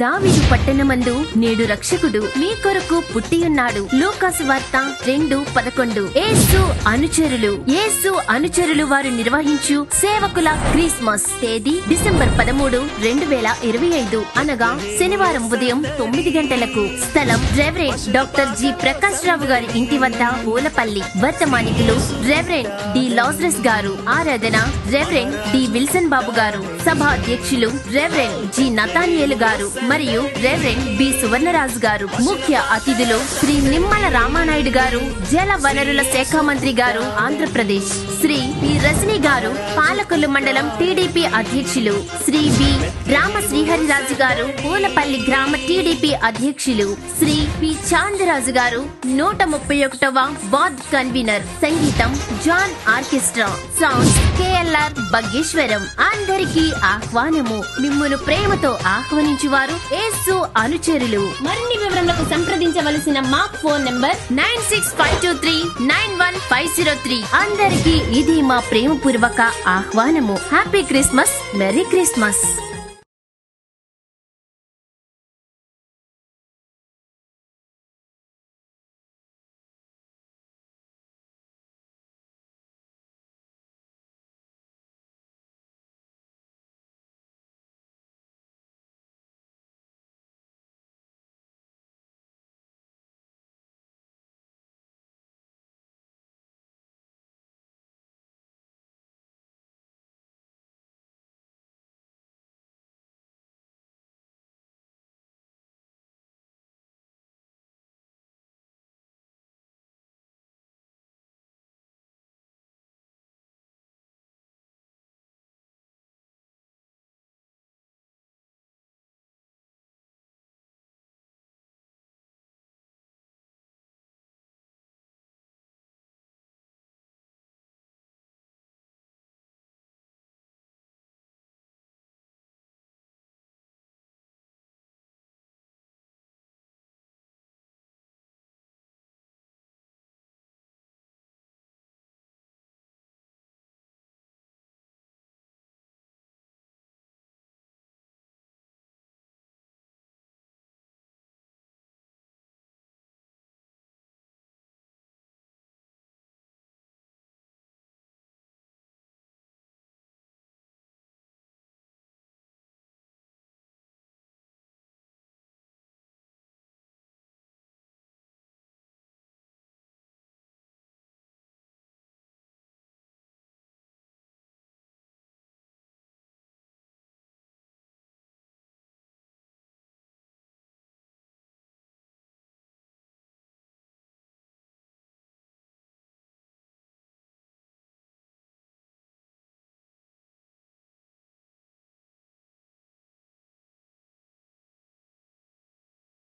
దావీదు పట్టణమందు నేడు రక్షకుడు మీ కొరకు పుట్టియున్నాడు. లూకాసు వార్త 2:11. యేసు అనుచరులు వారు నిర్వహించు సేవకుల క్రిస్మస్. తేదీ డిసెంబర్ 13, 2025 అనగా శనివారం ఉదయం 9 గంటలకు. స్థలం రెవరెండ్ డాక్టర్ జి ప్రకాష్ రావు గారి ఇంటి వద్ద, పూలపల్లి. వర్తమానికులు రెవరెండ్ డి లాజరస్ గారు. ఆరాధన రెవరెండ్ డి విల్సన్ బాబు గారు. సభ అధ్యక్షులు రెవరెండ్ జి నతానియేలు గారు మరియు రెవరెండ్ బి సువర్ణరాజు గారు. ముఖ్య అతిథులు శ్రీ నిమ్మల రామానాయుడు గారు, జల వనరుల శాఖ మంత్రి గారు, ఆంధ్రప్రదేశ్. శ్రీ పి రజనీ గారు, పాలకొల్లు మండలం టీడీపీ అధ్యక్షులు. శ్రీ బి రామ శ్రీహరిరాజు గారు, పూలపల్లి గ్రామ టీడీపీ అధ్యక్షులు. శ్రీ పి చాందరాజు గారు, 131వ వార్డ్ కన్వీనర్. సంగీతం జాన్ ఆర్కెస్ట్రా. Sound KLR బగ్గేశ్వరం. అందరికీ ఆహ్వానము. మిమ్మును ప్రేమతో ఆహ్వానించువారు యేసు అనుచరులు. మరిన్ని వివరములకు సంప్రదించవలసిన మా ఫోన్ నంబర్ 9652391503. అందరికీ ఇది మా ప్రేమపూర్వక ఆహ్వానము. Happy Christmas, merry Christmas.